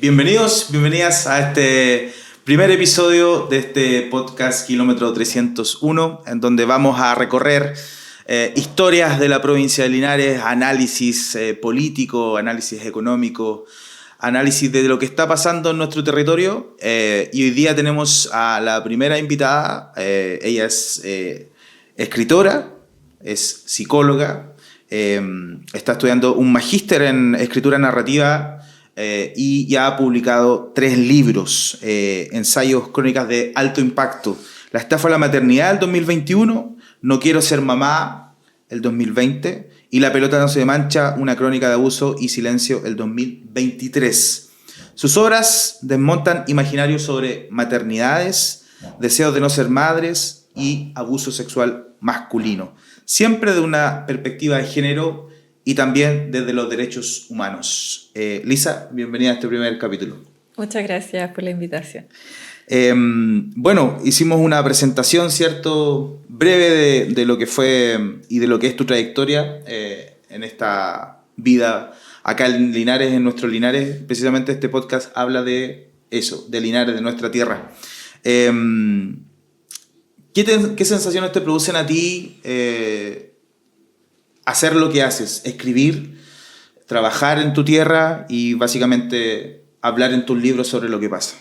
Bienvenidos, bienvenidas a este primer episodio de este podcast Kilómetro 301, en donde vamos a recorrer historias de la provincia de Linares, análisis político, análisis económico, análisis de lo que está pasando en nuestro territorio. Y hoy día tenemos a la primera invitada. Ella es escritora, es psicóloga, está estudiando un magíster en escritura narrativa y ya ha publicado 3 libros, ensayos, crónicas de alto impacto. La estafa a la maternidad, el 2021, No quiero ser mamá, el 2020, y La pelota no se mancha, una crónica de abuso y silencio, el 2023. Sus obras desmontan imaginarios sobre maternidades, deseos de no ser madres y abuso sexual masculino, siempre de una perspectiva de género y también desde los derechos humanos. Lisa, bienvenida a este primer capítulo. Muchas gracias por la invitación. Bueno, hicimos una presentación, ¿cierto?, breve de lo que fue y de lo que es tu trayectoria en esta vida acá en Linares, en nuestro Linares. Precisamente este podcast habla de eso, de Linares, de nuestra tierra. ¿Qué sensaciones te producen a ti hacer lo que haces? Escribir, trabajar en tu tierra y básicamente hablar en tus libros sobre lo que pasa.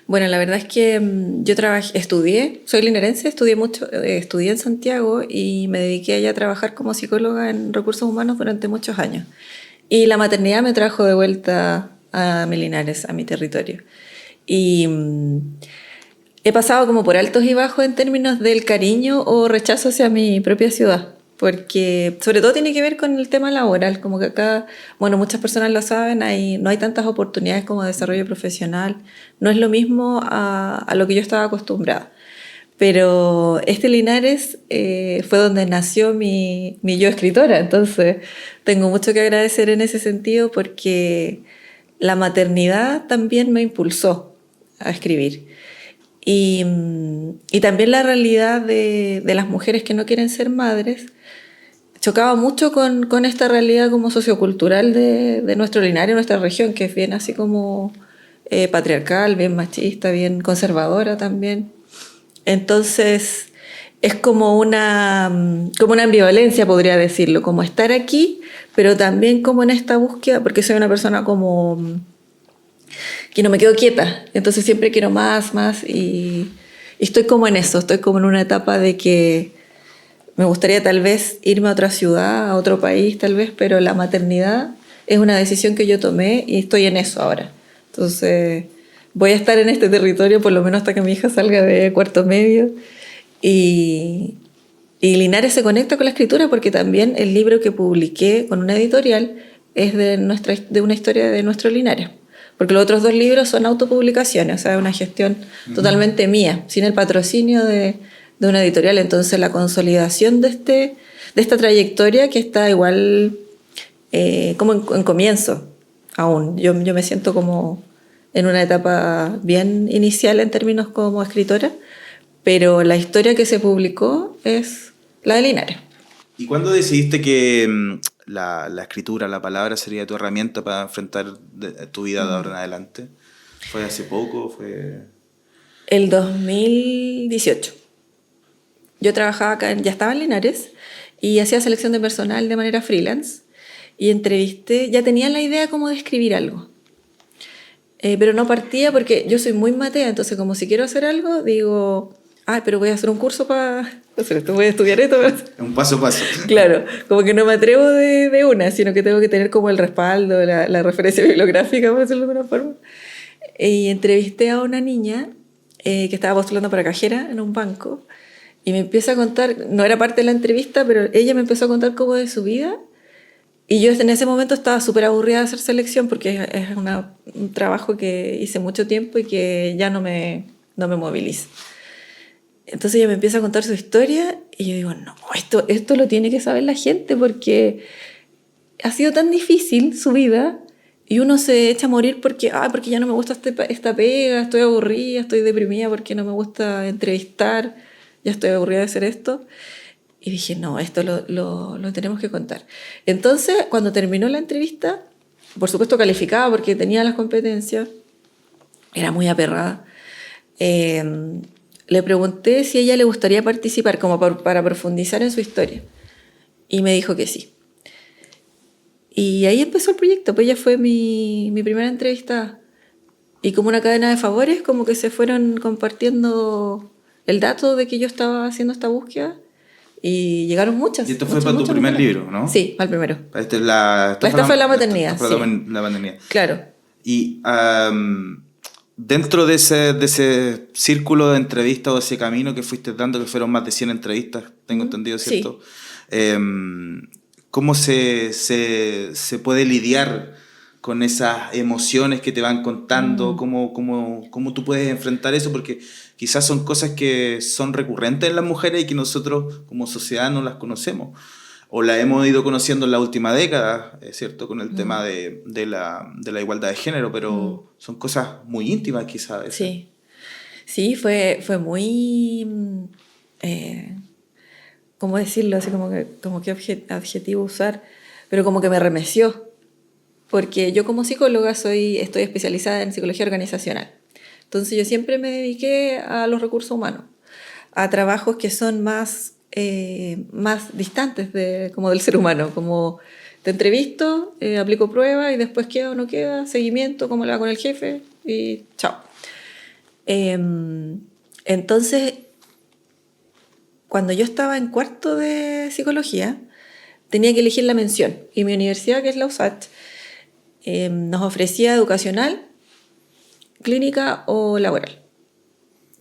Bueno, la verdad es que yo estudié, soy linarense, estudié en Santiago y me dediqué allá a trabajar como psicóloga en recursos humanos durante muchos años. Y la maternidad me trajo de vuelta a mi Linares, a mi territorio. Y he pasado como por altos y bajos en términos del cariño o rechazo hacia mi propia ciudad, porque sobre todo tiene que ver con el tema laboral, como que acá, bueno, muchas personas lo saben, no hay tantas oportunidades como desarrollo profesional, no es lo mismo a lo que yo estaba acostumbrada. Pero este Linares fue donde nació mi yo escritora, entonces tengo mucho que agradecer en ese sentido porque la maternidad también me impulsó a escribir. Y también la realidad de las mujeres que no quieren ser madres chocaba mucho con esta realidad como sociocultural de nuestro Linares, nuestra región, que es bien así como patriarcal, bien machista, bien conservadora también. Entonces es como una ambivalencia, podría decirlo, como estar aquí, pero también como en esta búsqueda, porque soy una persona como que no me quedo quieta, entonces siempre quiero más y estoy como en eso, estoy como en una etapa de que me gustaría tal vez irme a otra ciudad, a otro país tal vez, pero la maternidad es una decisión que yo tomé y estoy en eso ahora. Entonces voy a estar en este territorio por lo menos hasta que mi hija salga de cuarto medio y Linares se conecta con la escritura porque también el libro que publiqué con una editorial es de una historia de nuestro Linares. Porque los otros 2 libros son autopublicaciones, o sea, una gestión totalmente mía, sin el patrocinio de una editorial. Entonces la consolidación de esta trayectoria que está igual como en comienzo aún. Yo me siento como en una etapa bien inicial en términos como escritora, pero la historia que se publicó es la de Linares. ¿Y cuándo decidiste que la escritura, la palabra sería tu herramienta para enfrentar tu vida de ahora en adelante? ¿Fue hace poco? ¿Fue...? El 2018. Yo trabajaba acá, ya estaba en Linares y hacía selección de personal de manera freelance y entrevisté, ya tenía la idea como de escribir algo, pero no partía porque yo soy muy matea, entonces como si quiero hacer algo digo, pero voy a hacer un curso para hacer esto, voy a estudiar esto. Un paso a paso. Claro, como que no me atrevo de una, sino que tengo que tener como el respaldo, la referencia bibliográfica, por decirlo de alguna forma. Y entrevisté a una niña que estaba postulando para cajera en un banco y me empieza a contar, no era parte de la entrevista, pero ella me empezó a contar como de su vida y yo en ese momento estaba súper aburrida de hacer selección porque es un trabajo que hice mucho tiempo y que ya no me moviliza. Entonces ella me empieza a contar su historia y yo digo, no, esto lo tiene que saber la gente porque ha sido tan difícil su vida y uno se echa a morir porque ya no me gusta esta pega, estoy aburrida, estoy deprimida porque no me gusta entrevistar, ya estoy aburrida de hacer esto. Y dije, no, esto lo tenemos que contar. Entonces, cuando terminó la entrevista, por supuesto calificaba porque tenía las competencias, era muy aperrada. Le pregunté si a ella le gustaría participar como para profundizar en su historia y me dijo que sí. Y ahí empezó el proyecto, pues ella fue mi primera entrevistada. Y como una cadena de favores, como que se fueron compartiendo el dato de que yo estaba haciendo esta búsqueda y llegaron muchas. Y esto fue para tu primer libro, ¿no? Sí, para el primero. Esta fue la maternidad, esta fue la maternidad. Claro. Y dentro de ese círculo de entrevistas o ese camino que fuiste dando, que fueron más de 100 entrevistas, tengo entendido, ¿cierto? Sí. ¿Cómo se puede lidiar con esas emociones que te van contando? ¿Cómo tú puedes enfrentar eso? Porque quizás son cosas que son recurrentes en las mujeres y que nosotros como sociedad no las conocemos. O la hemos ido conociendo en la última década, ¿cierto? Con el tema de la igualdad de género, pero son cosas muy íntimas quizás. Sí, fue muy... ¿cómo decirlo? Así como que adjetivo usar, pero como que me remeció. Porque yo como psicóloga estoy especializada en psicología organizacional. Entonces yo siempre me dediqué a los recursos humanos, a trabajos que son más distantes como del ser humano, como te entrevisto, aplico pruebas y después queda o no queda, seguimiento, cómo le va con el jefe y chao. Entonces, cuando yo estaba en cuarto de psicología, tenía que elegir la mención y mi universidad, que es la USACH, nos ofrecía educacional, clínica o laboral.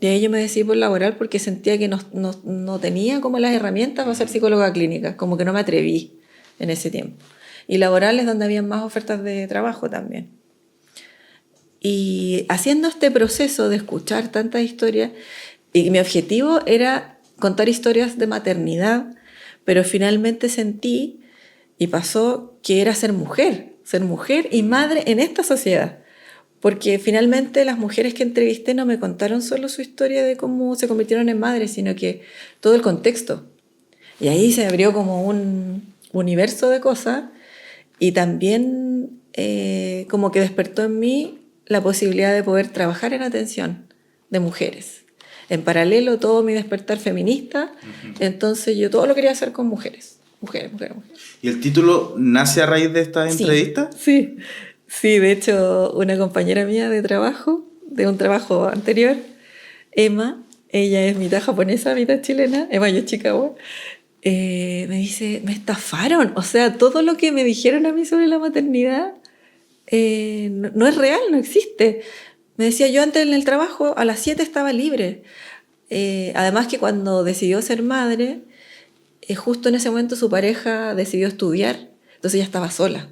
Y ahí yo me decidí por laboral porque sentía que no tenía como las herramientas para ser psicóloga clínica, como que no me atreví en ese tiempo. Y laboral es donde había más ofertas de trabajo también. Y haciendo este proceso de escuchar tantas historias, y mi objetivo era contar historias de maternidad, pero finalmente sentí y pasó que era ser mujer y madre en esta sociedad. Porque finalmente las mujeres que entrevisté no me contaron solo su historia de cómo se convirtieron en madres, sino que todo el contexto. Y ahí se abrió como un universo de cosas y también como que despertó en mí la posibilidad de poder trabajar en atención de mujeres. En paralelo todo mi despertar feminista, entonces yo todo lo quería hacer con mujeres. Mujeres. ¿Y el título nace a raíz de esta entrevista? Sí, de hecho, una compañera mía de trabajo, de un trabajo anterior, Emma, ella es mitad japonesa, mitad chilena, Emma Yoshikawa, me dice, me estafaron. O sea, todo lo que me dijeron a mí sobre la maternidad no es real, no existe. Me decía, yo antes en el trabajo a las 7 estaba libre. Además que cuando decidió ser madre, justo en ese momento su pareja decidió estudiar, entonces ella estaba sola.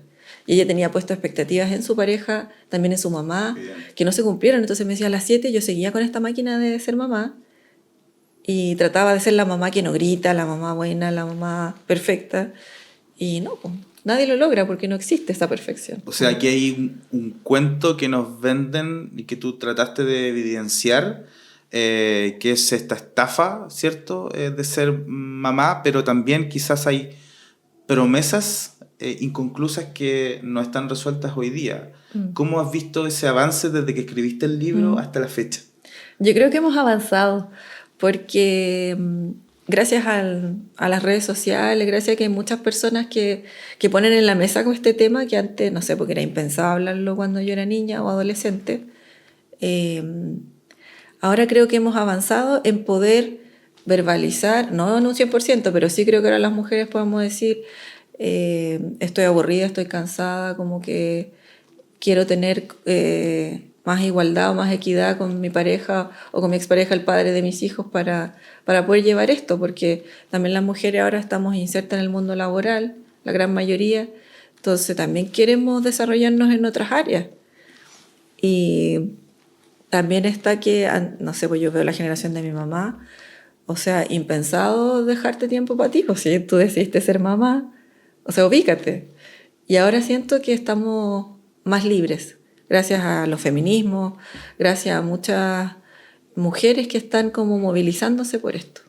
Y ella tenía puesto expectativas en su pareja, también en su mamá, que no se cumplieron. Entonces me decía, a las 7 yo seguía con esta máquina de ser mamá y trataba de ser la mamá que no grita, la mamá buena, la mamá perfecta. Y no, pues, nadie lo logra porque no existe esa perfección. O sea, aquí hay un cuento que nos venden y que tú trataste de evidenciar, que es esta estafa, ¿cierto? De ser mamá, pero también quizás hay promesas inconclusas que no están resueltas hoy día. ¿Cómo has visto ese avance desde que escribiste el libro hasta la fecha? Yo creo que hemos avanzado porque gracias a las redes sociales, gracias a que hay muchas personas que ponen en la mesa con este tema que antes, no sé, porque era impensado hablarlo cuando yo era niña o adolescente. Ahora creo que hemos avanzado en poder verbalizar, no en un 100%, pero sí creo que ahora las mujeres podemos decir estoy aburrida, estoy cansada, como que quiero tener más igualdad o más equidad con mi pareja o con mi expareja, el padre de mis hijos, para poder llevar esto, porque también las mujeres ahora estamos insertas en el mundo laboral, la gran mayoría, entonces también queremos desarrollarnos en otras áreas. Y también está que, no sé, pues yo veo la generación de mi mamá, o sea, impensado dejarte tiempo para ti, pues si tú decidiste ser mamá, o sea, ubícate. Y ahora siento que estamos más libres, gracias a los feminismos, gracias a muchas mujeres que están como movilizándose por esto.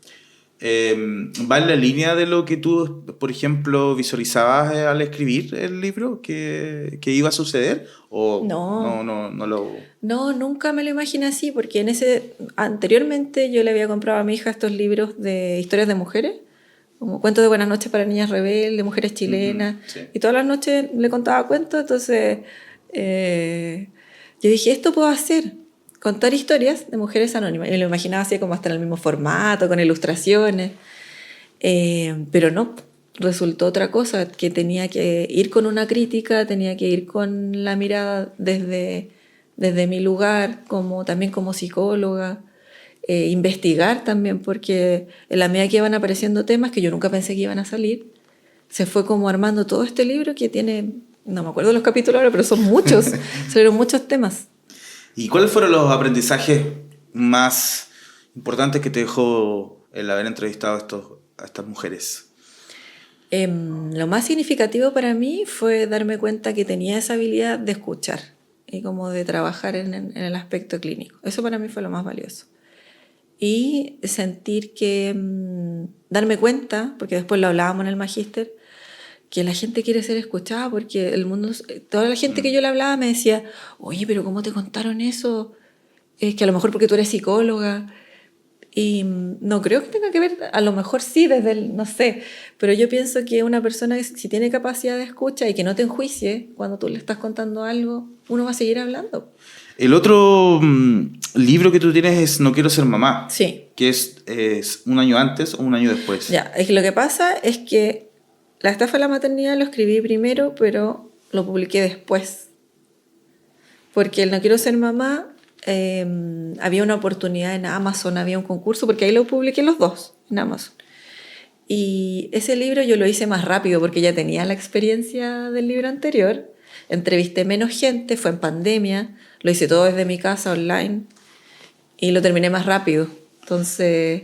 ¿va en la línea de lo que tú, por ejemplo, visualizabas al escribir el libro que iba a suceder? ¿O No, no lo...? no, nunca me lo imaginé así, porque anteriormente yo le había comprado a mi hija estos libros de historias de mujeres, como cuentos de buenas noches para niñas rebeldes, mujeres chilenas, Sí. y todas las noches le contaba cuentos, entonces yo dije, esto puedo hacer, contar historias de mujeres anónimas, y me lo imaginaba así como hasta en el mismo formato, con ilustraciones, pero no, resultó otra cosa, que tenía que ir con una crítica, tenía que ir con la mirada desde mi lugar, también como psicóloga, investigar también, porque en la medida que iban apareciendo temas que yo nunca pensé que iban a salir, se fue como armando todo este libro que tiene, no me acuerdo los capítulos ahora, pero son muchos, salieron muchos temas. ¿Y cuáles fueron los aprendizajes más importantes que te dejó el haber entrevistado a estas mujeres? Lo más significativo para mí fue darme cuenta que tenía esa habilidad de escuchar y como de trabajar en el aspecto clínico. Eso para mí fue lo más valioso. Y sentir que, darme cuenta, porque después lo hablábamos en el magíster, que la gente quiere ser escuchada, porque el mundo, toda la gente que yo le hablaba me decía, oye, pero ¿cómo te contaron eso? Es que a lo mejor porque tú eres psicóloga. Y no creo que tenga que ver, a lo mejor sí, no sé, pero yo pienso que una persona que si tiene capacidad de escucha y que no te enjuicie cuando tú le estás contando algo, uno va a seguir hablando. El otro libro que tú tienes es No quiero ser mamá. Sí. Que es un año antes o un año después. Ya, es que lo que pasa es que La estafa de la maternidad lo escribí primero, pero lo publiqué después. Porque el No quiero ser mamá, había una oportunidad en Amazon, había un concurso, porque ahí lo publiqué los dos, en Amazon. Y ese libro yo lo hice más rápido porque ya tenía la experiencia del libro anterior. Entrevisté menos gente, fue en pandemia, lo hice todo desde mi casa online y lo terminé más rápido. Entonces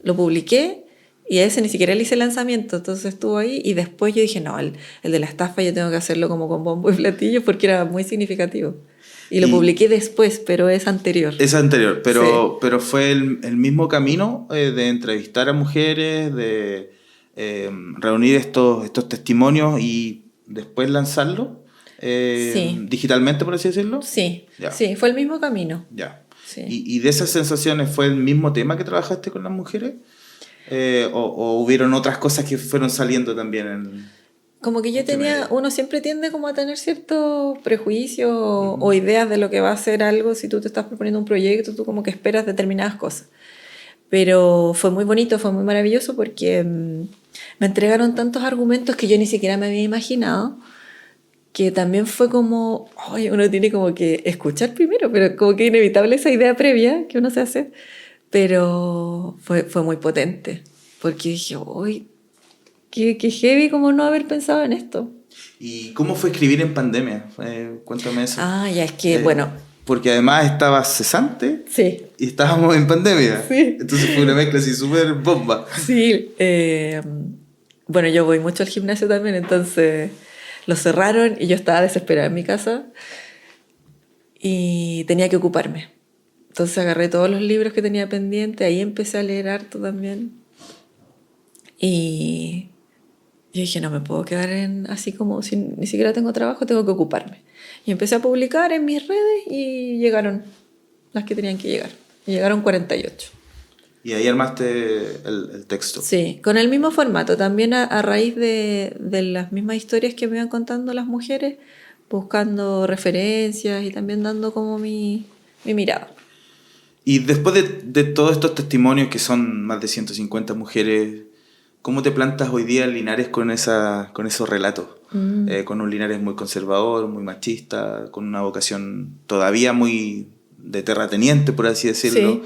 lo publiqué y a ese ni siquiera le hice lanzamiento, entonces estuvo ahí y después yo dije, no, el de la estafa yo tengo que hacerlo como con bombo y platillo porque era muy significativo. Y lo publiqué después, pero es anterior. Es anterior, pero, Sí. pero fue el mismo camino de entrevistar a mujeres, de reunir estos testimonios y después lanzarlo Sí. digitalmente, por así decirlo. Sí, Ya. sí, fue el mismo camino. Ya. Sí. ¿Y de esas sensaciones fue el mismo tema que trabajaste con las mujeres? ¿O hubieron otras cosas que fueron saliendo también Como que yo entre tenía, medio? uno siempre tiende como a tener ciertos prejuicios o ideas de lo que va a ser algo. Si tú te estás proponiendo un proyecto, tú como que esperas determinadas cosas. Pero fue muy bonito, fue muy maravilloso porque me entregaron tantos argumentos que yo ni siquiera me había imaginado, que también fue como, oye, uno tiene como que escuchar primero, pero como que inevitable esa idea previa que uno se hace. Pero fue muy potente, porque dije, uy, qué heavy como no haber pensado en esto. ¿Y cómo fue escribir en pandemia? Cuéntame eso. Ah, ya es que, bueno, Porque además estabas cesante sí, y estábamos en pandemia. Sí. Entonces fue una mezcla así súper bomba. sí. Bueno, yo voy mucho al gimnasio también, entonces lo cerraron y yo estaba desesperada en mi casa y tenía que ocuparme. Entonces agarré todos los libros que tenía pendiente, ahí empecé a leer harto también. Y yo dije, no me puedo quedar así como si ni siquiera tengo trabajo, tengo que ocuparme. Y empecé a publicar en mis redes y llegaron las que tenían que llegar. Y llegaron 48. Y ahí armaste el texto. Sí, con el mismo formato, también a raíz de las mismas historias que me iban contando las mujeres, buscando referencias y también dando como mi mirada. Y después de todos estos testimonios, que son más de 150 mujeres, ¿cómo te plantas hoy día en Linares con esos relatos? Con un Linares muy conservador, muy machista, con una vocación todavía muy de terrateniente, por así decirlo.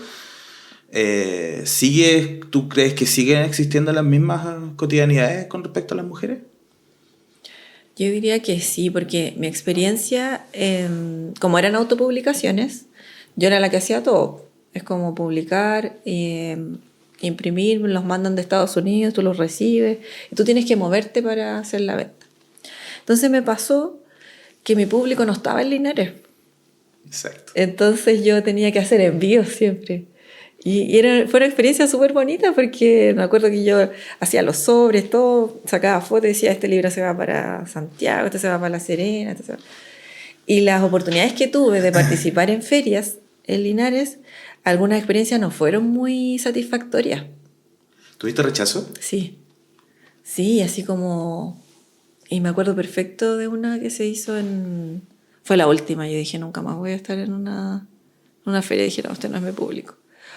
Sí. ¿Tú crees que siguen existiendo las mismas cotidianidades con respecto a las mujeres? Yo diría que sí, porque mi experiencia, como eran autopublicaciones, yo era la que hacía todo. Es como publicar, imprimir, los mandan de Estados Unidos, tú los recibes, y tú tienes que moverte para hacer la venta. Entonces me pasó que mi público no estaba en Linares. Exacto. Entonces yo tenía que hacer envíos siempre. Fue una experiencia súper bonita porque me acuerdo que yo hacía los sobres, todo, sacaba fotos y decía, este libro se va para Santiago, este se va para La Serena. Y las oportunidades que tuve de participar en ferias en Linares, algunas experiencias no fueron muy satisfactorias. ¿Tuviste rechazo? Sí, sí, así como... Y me acuerdo perfecto de una que se hizo en... Fue la última, yo dije, nunca más voy a estar en una feria. Y dije, no, este no es mi público.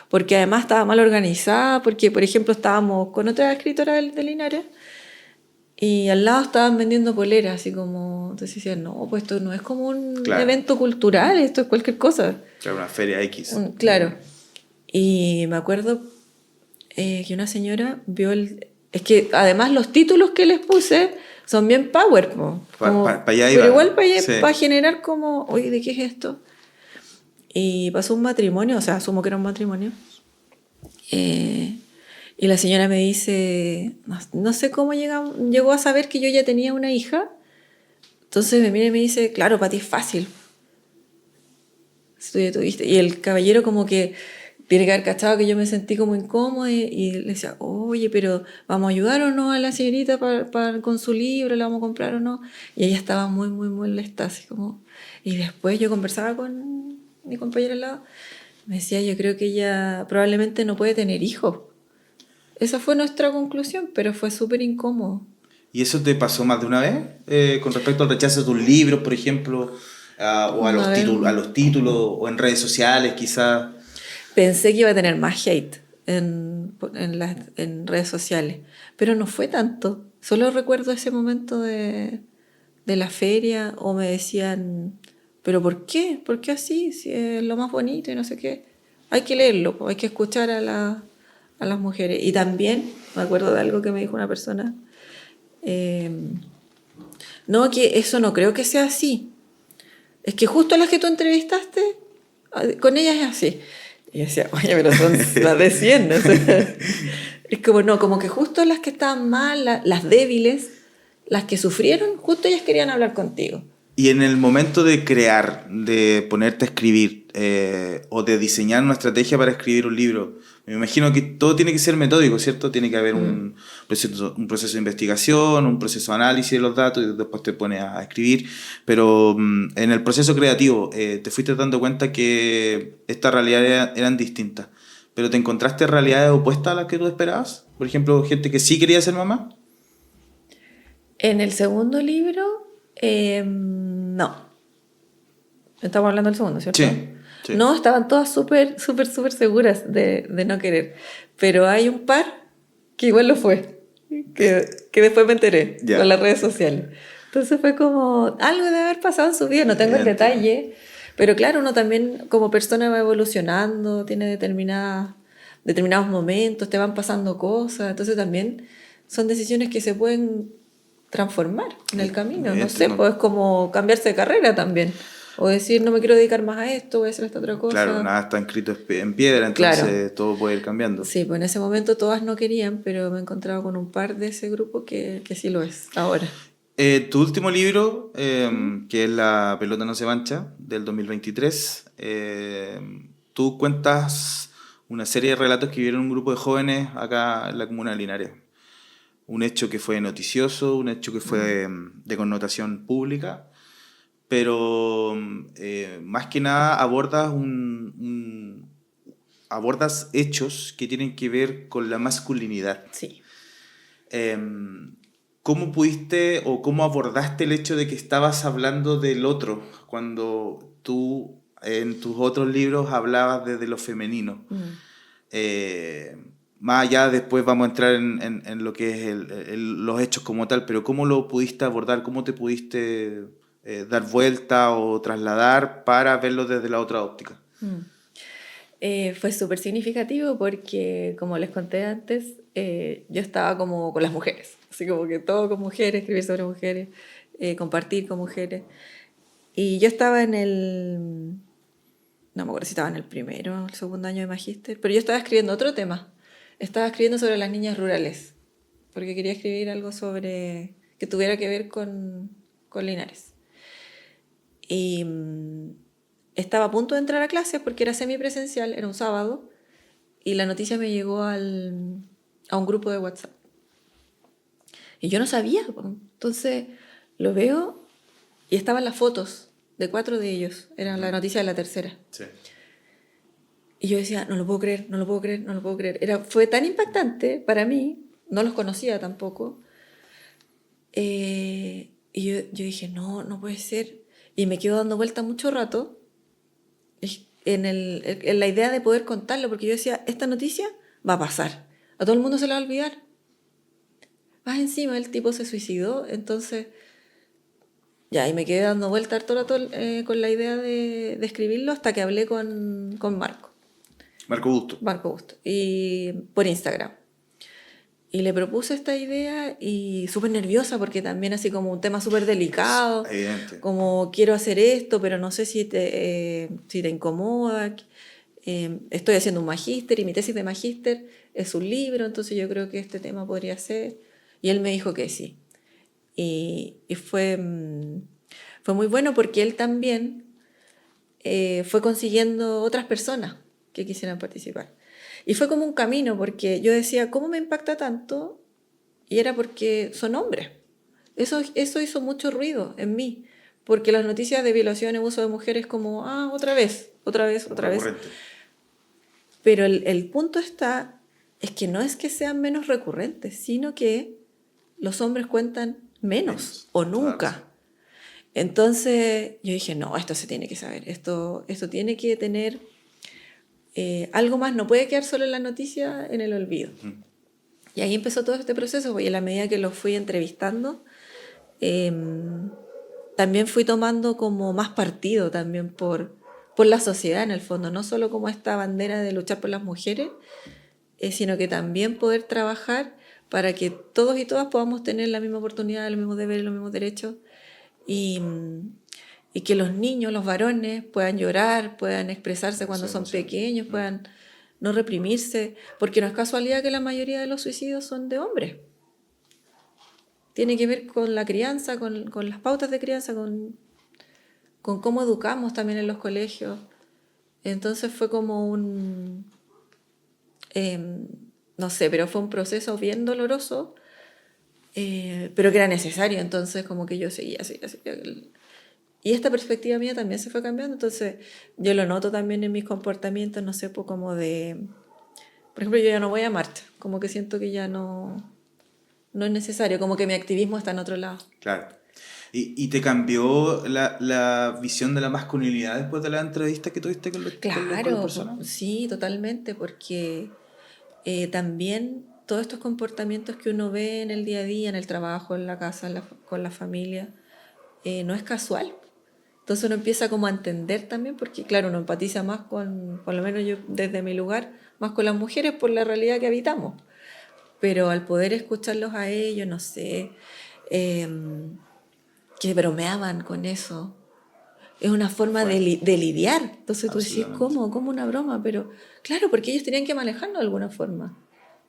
Porque además estaba mal organizada, porque, por ejemplo, estábamos con otra escritora de Linares y al lado estaban vendiendo poleras, así como... Entonces decían, no, pues esto no es como un Claro. evento cultural, esto es cualquier cosa. Claro, una feria X. Claro. Y me acuerdo que una señora vio el... Es que además los títulos que les puse son bien power, po, como, Pa allá pero iba. igual para Sí. generar como, oye, ¿de qué es esto? Y pasó un matrimonio, o sea, asumo que era un matrimonio. Y la señora me dice, no sé cómo llegó a saber que yo ya tenía una hija. Entonces me mira y me dice, claro, para ti es fácil. Si tú ya tuviste. Y el caballero como que tiene que haber cachado que yo me sentí como incómoda y le decía, oye, pero ¿vamos a ayudar o no a la señorita con su libro? ¿La vamos a comprar o no? Y ella estaba muy, muy, muy molesta, así como... Y después yo conversaba con mi compañera al lado, me decía, yo creo que ella probablemente no puede tener hijos. Esa fue nuestra conclusión, pero fue súper incómodo. ¿Y eso te pasó más de una vez? Con respecto al rechazo de tus libros, por ejemplo, o a Una vez los títulos, o en redes sociales, quizás. pensé que iba a tener más hate en redes sociales, pero no fue tanto. Solo recuerdo ese momento de la feria o me decían, ¿pero por qué? ¿Por qué así? Si es lo más bonito y no sé qué. Hay que leerlo, hay que escuchar a las mujeres. Y también me acuerdo de algo que me dijo una persona. eh, no, que eso no creo que sea así. Es que justo las que tú entrevistaste, con ellas es así. Y yo decía, oye, pero son las de 100, ¿no? O sea, es como, no, como que justo las que estaban mal, las débiles, las que sufrieron, justo ellas querían hablar contigo. Y en el momento de crear, de ponerte a escribir, o de diseñar una estrategia para escribir un libro, me imagino que todo tiene que ser metódico, ¿cierto? Tiene que haber un proceso de investigación, un proceso de análisis de los datos y después te pones a escribir. Pero en el proceso creativo, te fuiste dando cuenta que estas realidades eran distintas. ¿Pero te encontraste realidades opuestas a las que tú esperabas? Por ejemplo, gente que sí quería ser mamá. En el segundo libro, no. Estamos hablando del segundo, ¿cierto? Sí, sí. No, estaban todas súper, súper, súper seguras de no querer. Pero hay un par que igual lo fue, que después me enteré Ya. con las redes sociales. Entonces fue como algo de haber pasado en su vida, no tengo el detalle, pero claro, uno también como persona va evolucionando, tiene determinados momentos, te van pasando cosas, entonces también son decisiones que se pueden transformar en el camino, no sé, pues es como cambiarse de carrera también. O decir, no me quiero dedicar más a esto, voy a hacer esta otra cosa. Claro, nada está escrito en piedra, entonces claro, todo puede ir cambiando. Sí, pues en ese momento todas no querían, pero me he encontrado con un par de ese grupo que sí lo es ahora. Tu último libro, que es La pelota no se mancha, del 2023, tú cuentas una serie de relatos que vivieron un grupo de jóvenes acá en la comuna de Linares. Un hecho que fue noticioso, un hecho que fue de connotación pública, pero más que nada abordas hechos que tienen que ver con la masculinidad. Sí. ¿Cómo pudiste o cómo abordaste el hecho de que estabas hablando del otro cuando tú en tus otros libros hablabas desde lo femenino? Más allá, después vamos a entrar en lo que es los hechos como tal, pero ¿cómo lo pudiste abordar? ¿Cómo te pudiste dar vuelta o trasladar para verlo desde la otra óptica? Fue súper significativo porque, como les conté antes, yo estaba como con las mujeres, así como que todo con mujeres, escribir sobre mujeres, compartir con mujeres. Y yo estaba no me acuerdo si estaba en el primero o el segundo año de magíster, pero yo estaba escribiendo otro tema. Estaba escribiendo sobre las niñas rurales, porque quería escribir algo que tuviera que ver con Linares. Y estaba a punto de entrar a clases porque era semipresencial, era un sábado, y la noticia me llegó a un grupo de WhatsApp. Y yo no sabía. Entonces lo veo y estaban las fotos de 4 de ellos. Era la noticia de la tercera. Sí. Y yo decía, no lo puedo creer, no lo puedo creer, no lo puedo creer. Fue tan impactante para mí, no los conocía tampoco. Y yo dije, no puede ser. Y me quedo dando vuelta mucho rato en la idea de poder contarlo, porque yo decía, esta noticia va a pasar. A todo el mundo se la va a olvidar. Más encima, el tipo se suicidó, entonces... Ya, y me quedé dando vuelta harto rato con la idea de escribirlo hasta que hablé con Marco. Marco Busto. Marco Busto. Y por Instagram. Y le propuse esta idea y súper nerviosa porque también así como un tema súper delicado. Evidente. Como quiero hacer esto, pero no sé si te incomoda. Estoy haciendo un magíster y mi tesis de magíster es un libro, entonces yo creo que este tema podría ser. Y él me dijo que sí. Y fue muy bueno porque él también fue consiguiendo otras personas que quisieran participar. Y fue como un camino porque yo decía, ¿cómo me impacta tanto? Y era porque son hombres. Eso hizo mucho ruido en mí, porque las noticias de violación y abuso de mujeres como, otra vez. Recurrente. Pero el punto es que no es que sean menos recurrentes, sino que los hombres cuentan menos o nunca. Claro. Entonces yo dije, no, esto se tiene que saber, esto tiene que tener algo más, no puede quedar solo en la noticia en el olvido. Y ahí empezó todo este proceso, y a la medida que lo fui entrevistando, también fui tomando como más partido también por la sociedad en el fondo, no solo como esta bandera de luchar por las mujeres, sino que también poder trabajar para que todos y todas podamos tener la misma oportunidad, los mismos deberes, los mismos derechos, y que los niños, los varones, puedan llorar, puedan expresarse cuando son pequeños, puedan no reprimirse, porque no es casualidad que la mayoría de los suicidios son de hombres. Tiene que ver con la crianza, con las pautas de crianza, con cómo educamos también en los colegios. Entonces fue como no sé, pero fue un proceso bien doloroso, pero que era necesario. Entonces como que yo seguía. Y esta perspectiva mía también se fue cambiando. Entonces yo lo noto también en mis comportamientos, no sé, pues como de... Por ejemplo, yo ya no voy a marcha, como que siento que ya no es necesario, como que mi activismo está en otro lado. Claro. ¿Y te cambió la visión de la masculinidad después de la entrevista que tuviste con las personas? Sí, totalmente, porque también todos estos comportamientos que uno ve en el día a día, en el trabajo, en la casa, con la familia, no es casual. Entonces uno empieza como a entender también, porque claro, uno empatiza más con, por lo menos yo desde mi lugar, más con las mujeres por la realidad que habitamos. Pero al poder escucharlos a ellos, no sé, que bromeaban con eso, es una forma de lidiar. Entonces tú decís, ¿cómo una broma? Pero claro, porque ellos tenían que manejarlo de alguna forma,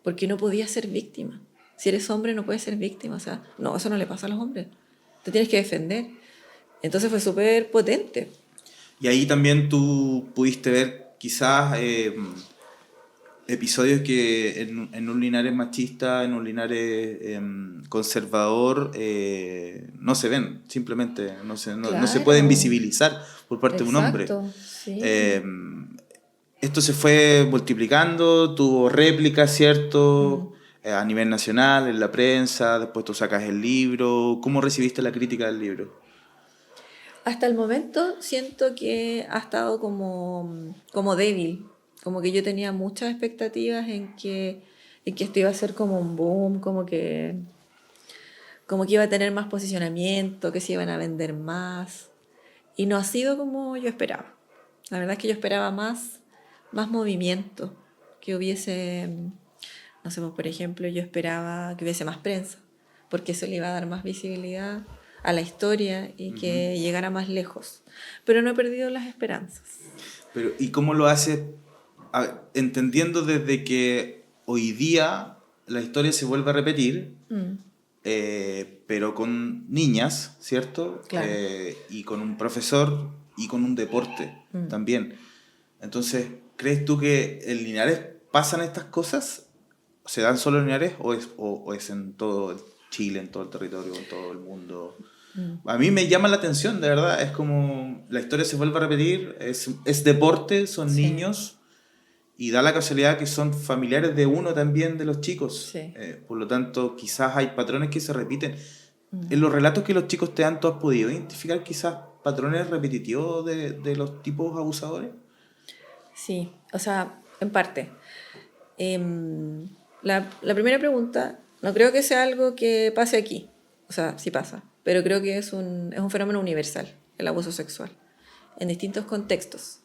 porque no podías ser víctima. Si eres hombre no puedes ser víctima, o sea, no, eso no le pasa a los hombres, te tienes que defender. Entonces fue súper potente. Y ahí también tú pudiste ver quizás episodios que en un Linares machista, en un Linares conservador, no se ven, simplemente no se pueden visibilizar por parte de un hombre. Sí. Esto se fue multiplicando, tuvo réplicas, ¿cierto? A nivel nacional, en la prensa, después tú sacas el libro. ¿Cómo recibiste la crítica del libro? Hasta el momento siento que ha estado como débil, como que yo tenía muchas expectativas en que esto iba a ser como un boom, como que iba a tener más posicionamiento, que se iban a vender más, y no ha sido como yo esperaba. La verdad es que yo esperaba más movimiento, que hubiese, no sé, por ejemplo, yo esperaba que hubiese más prensa, porque eso le iba a dar más visibilidad a la historia y que llegara más lejos. Pero no he perdido las esperanzas. Pero, ¿y cómo lo haces? Entendiendo desde que hoy día la historia se vuelve a repetir, pero con niñas, ¿cierto? Claro. Y con un profesor y con un deporte también. Entonces, ¿crees tú que el Linares pasan estas cosas, ¿se dan solo en Linares o es en todo Chile, en todo el territorio, en todo el mundo? A mí me llama la atención, de verdad. Es como la historia se vuelve a repetir, es deporte, son Sí. niños, y da la casualidad que son familiares de uno también de los chicos. Sí. Por lo tanto, quizás hay patrones que se repiten. En los relatos que los chicos te dan, ¿tú has podido identificar quizás patrones repetitivos de los tipos abusadores? Sí, o sea, en parte. La primera pregunta, no creo que sea algo que pase aquí, o sea, sí pasa, pero creo que es un fenómeno universal, el abuso sexual, en distintos contextos.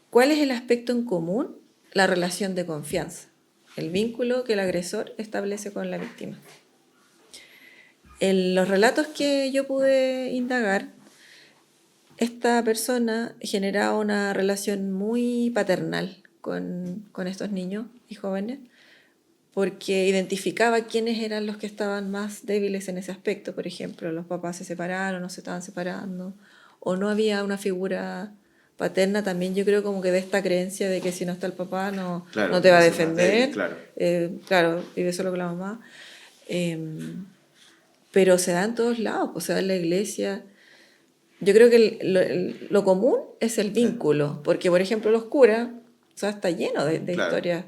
¿Cuál es el aspecto en común? La relación de confianza, el vínculo que el agresor establece con la víctima. En los relatos que yo pude indagar, esta persona generaba una relación muy paternal con estos niños y jóvenes, porque identificaba quiénes eran los que estaban más débiles en ese aspecto. Por ejemplo, los papás se separaron o se estaban separando, o no había una figura paterna. También yo creo como que de esta creencia de que si no está el papá no, Claro, no te va a es el más débil, defender. claro. Claro, vive solo con la mamá. Pero se da en todos lados, pues se da en la iglesia. Yo creo que lo común es el vínculo, porque por ejemplo los curas, o sea, está lleno de Claro. historias.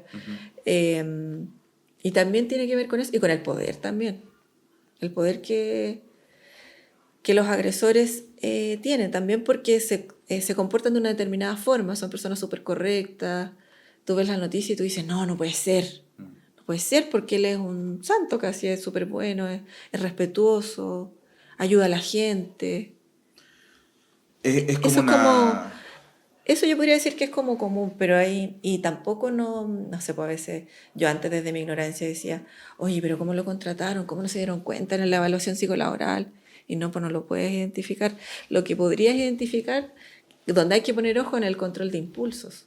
Y también tiene que ver con eso, y con el poder también. El poder que los agresores tienen, también porque se comportan de una determinada forma, son personas súper correctas. Tú ves las noticias y tú dices, no, no puede ser. No puede ser porque él es un santo casi, es súper bueno, es respetuoso, ayuda a la gente. Es como Eso es como, una... eso yo podría decir que es como común, pero ahí, y tampoco no sé, pues a veces yo antes desde mi ignorancia decía, oye, pero ¿cómo lo contrataron? ¿Cómo no se dieron cuenta en la evaluación psicolaboral? Y no, pues no lo puedes identificar. Lo que podrías identificar, donde hay que poner ojo en el control de impulsos.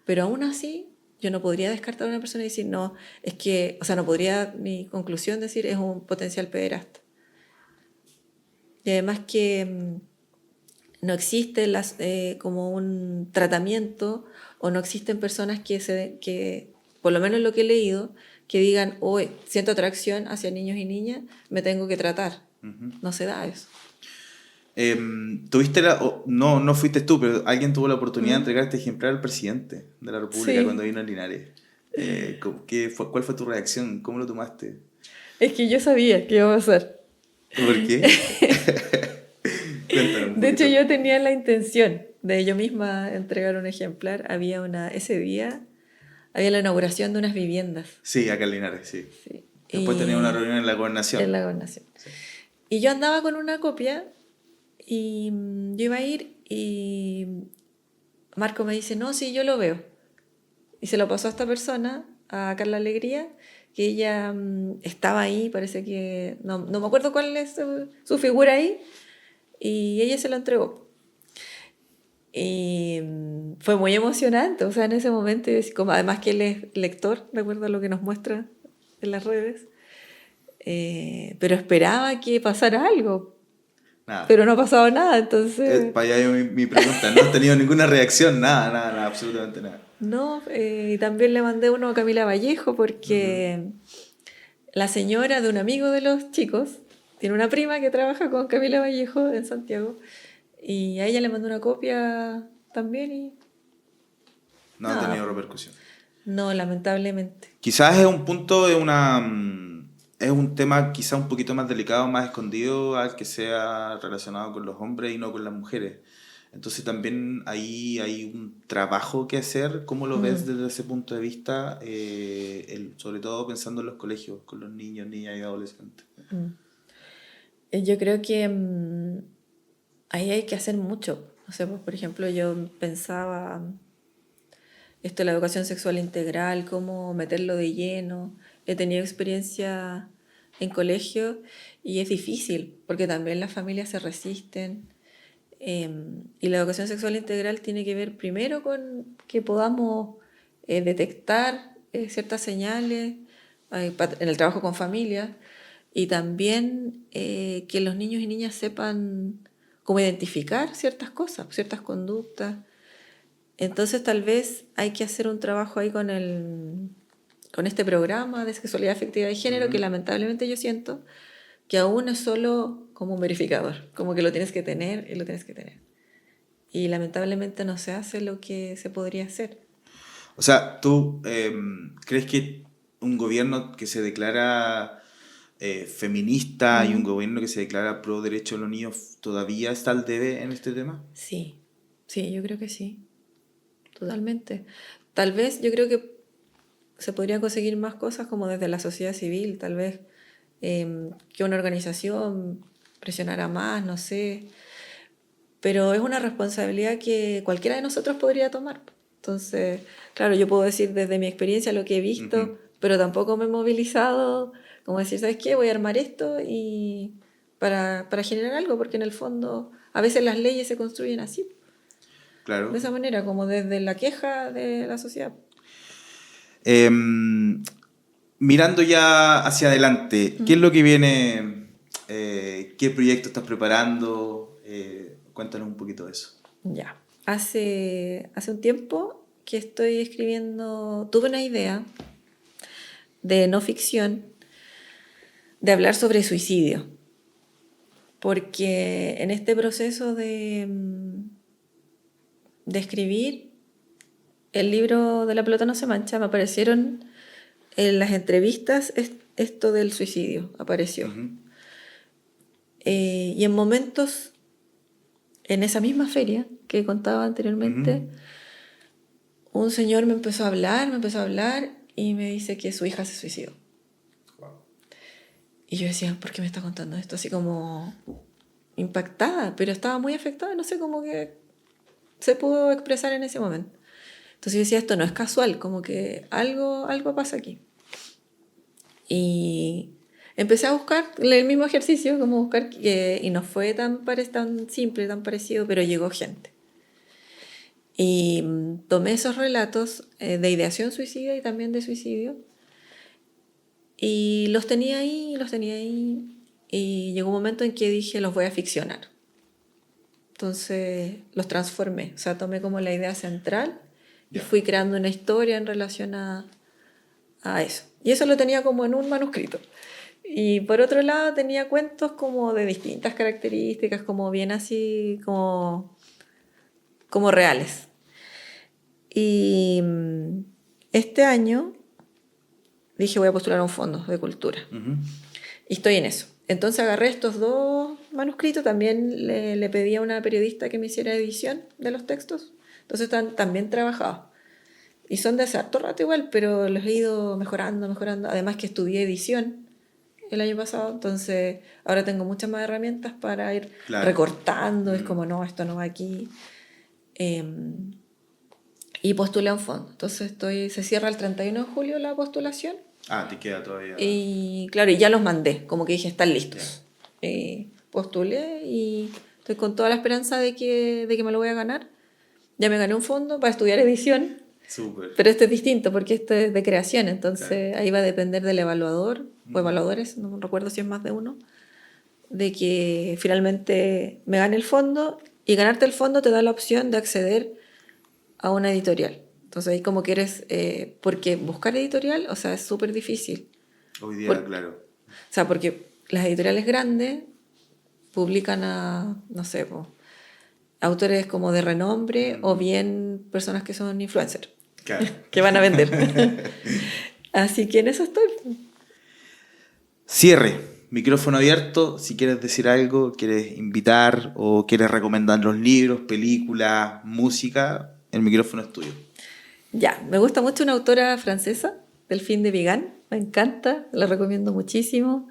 Pero aún así, yo no podría descartar a una persona y decir, no, es que, o sea, no podría mi conclusión decir es un potencial pederasta. Y además que no existe como un tratamiento o no existen personas que, por lo menos lo que he leído, que digan, hoy siento atracción hacia niños y niñas, me tengo que tratar. No se da eso. Tuviste no fuiste tú, pero alguien tuvo la oportunidad de entregar este ejemplar al presidente de la República Sí. cuando vino a Linares. ¿Cuál fue tu reacción? ¿Cómo lo tomaste? Es que yo sabía que iba a pasar. ¿Por qué? Cuéntame un De hecho, poquito. yo tenía la intención de yo misma entregar un ejemplar. Ese día había la inauguración de unas viviendas. Sí, acá en Linares, sí. Sí. Después tenía una reunión en la En gobernación. la gobernación. Sí. Y yo andaba con una copia y yo iba a ir y Marco me dice, no, sí, yo lo veo. Y se lo pasó a esta persona, a Carla Alegría, que ella estaba ahí, parece que, no me acuerdo cuál es su figura ahí, y ella se lo entregó. Y fue muy emocionante, o sea, en ese momento, como además que él es lector, recuerdo lo que nos muestra en las redes, pero esperaba que pasara algo, Nada. pero no ha pasado nada, entonces... Para allá mi pregunta. No has tenido ninguna reacción, nada, absolutamente nada. No, y también le mandé uno a Camila Vallejo porque la señora de un amigo de los chicos tiene una prima que trabaja con Camila Vallejo en Santiago y a ella le mandó una copia también y No ha nada, tenido repercusión. no, lamentablemente. Quizás es un punto de es un tema quizás un poquito más delicado, más escondido al que sea relacionado con los hombres y no con las mujeres. Entonces también ahí hay un trabajo que hacer. ¿Cómo lo ves desde ese punto de vista? Sobre todo pensando en los colegios, con los niños, niñas y adolescentes. Yo creo que ahí hay que hacer mucho. O sea, pues, por ejemplo, yo pensaba esto, la educación sexual integral, cómo meterlo de lleno. He tenido experiencia en colegio y es difícil porque también las familias se resisten. Y la educación sexual integral tiene que ver primero con que podamos detectar ciertas señales en el trabajo con familias y también que los niños y niñas sepan cómo identificar ciertas cosas, ciertas conductas. Entonces tal vez hay que hacer un trabajo ahí con este programa de sexualidad afectiva y género, que lamentablemente yo siento que aún es solo como un verificador, como que lo tienes que tener y lo tienes que tener. Y lamentablemente no se hace lo que se podría hacer. O sea, ¿tú crees que un gobierno que se declara feminista y un gobierno que se declara pro derecho de los niños todavía está al debe en este tema? Sí, sí, yo creo que sí, totalmente. Tal vez yo creo que se podrían conseguir más cosas como desde la sociedad civil, tal vez que una organización presionara más, no sé, pero es una responsabilidad que cualquiera de nosotros podría tomar. Entonces, claro, yo puedo decir desde mi experiencia lo que he visto, pero tampoco me he movilizado, como decir, ¿sabes qué? Voy a armar esto y para generar algo, porque en el fondo a veces las leyes se construyen así, Claro. de esa manera, como desde la queja de la sociedad. Mirando ya hacia adelante, ¿qué es lo que viene? ¿Qué proyecto estás preparando? Cuéntanos un poquito de eso. Ya. Hace un tiempo que estoy escribiendo, tuve una idea de no ficción, de hablar sobre suicidio, porque en este proceso de escribir el libro de La pelota no se mancha, me aparecieron en las entrevistas esto del suicidio, apareció. Y en momentos, en esa misma feria que contaba anteriormente, un señor me empezó a hablar y me dice que su hija se suicidó. Wow. Y yo decía, ¿por qué me está contando esto? Así como impactada, pero estaba muy afectada, no sé, como que se pudo expresar en ese momento. Entonces yo decía, esto no es casual, como que algo pasa aquí. Y empecé a buscar el mismo ejercicio, como buscar, y no fue tan simple, tan parecido, pero llegó gente. Y tomé esos relatos de ideación suicida y también de suicidio, y los tenía ahí, y llegó un momento en que dije, los voy a ficcionar. Entonces los transformé, o sea, tomé como la idea central y fui creando una historia en relación a eso. Y eso lo tenía como en un manuscrito. Y por otro lado tenía cuentos como de distintas características, como bien así, como reales. Y este año dije, voy a postular a un fondo de cultura. Y estoy en eso. Entonces agarré estos dos manuscritos, también le pedí a una periodista que me hiciera edición de los textos, entonces están también trabajados. Y son de hace harto rato igual, pero los he ido mejorando. Además que estudié edición el año pasado, entonces ahora tengo muchas más herramientas para ir recortando, es como, no, esto no va aquí. Y postulé a un fondo. Entonces se cierra el 31 de julio la postulación. Ah, te queda todavía. Y claro, y ya los mandé, como que dije, están listos. Postulé y estoy con toda la esperanza de que me lo voy a ganar. Ya me gané un fondo para estudiar edición. Súper. Pero este es distinto porque esto es de creación, entonces ahí va a depender del evaluador o evaluadores, no me recuerdo si es más de uno, de que finalmente me gane el fondo, y ganarte el fondo te da la opción de acceder a una editorial. Entonces ahí como que eres, porque buscar editorial, o sea, es súper difícil. Hoy día, claro. O sea, porque las editoriales grandes publican a, no sé, autores como de renombre o bien personas que son influencers. Claro. Que van a vender. Así que en eso estoy. Cierre, micrófono abierto. Si quieres decir algo, quieres invitar o quieres recomendar los libros, películas, música, el micrófono es tuyo. Ya, me gusta mucho una autora francesa, Delphine de Vigan, me encanta, la recomiendo muchísimo.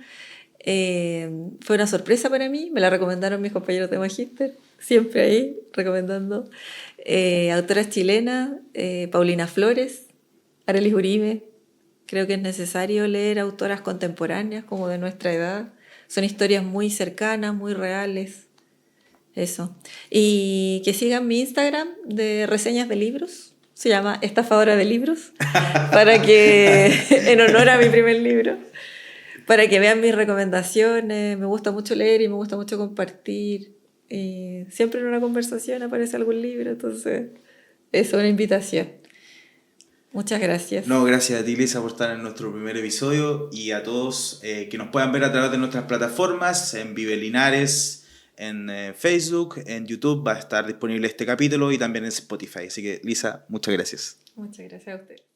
Fue una sorpresa para mí, me la recomendaron mis compañeros de magíster, siempre ahí recomendando. Autoras chilenas, Paulina Flores, Arelis Uribe. Creo que es necesario leer autoras contemporáneas como de nuestra edad. Son historias muy cercanas, muy reales. Eso. Y que sigan mi Instagram de reseñas de libros. Se llama Estafadora de Libros. Para que, en honor a mi primer libro, para que vean mis recomendaciones. Me gusta mucho leer y me gusta mucho compartir. Y siempre en una conversación aparece algún libro, entonces Es una invitación. Muchas gracias. No, gracias a ti, Lisa, por estar en nuestro primer episodio y a todos que nos puedan ver a través de nuestras plataformas, en Vive Linares, en Facebook, en YouTube va a estar disponible este capítulo y también en Spotify. Así que, Lisa, muchas gracias. Muchas gracias a ustedes.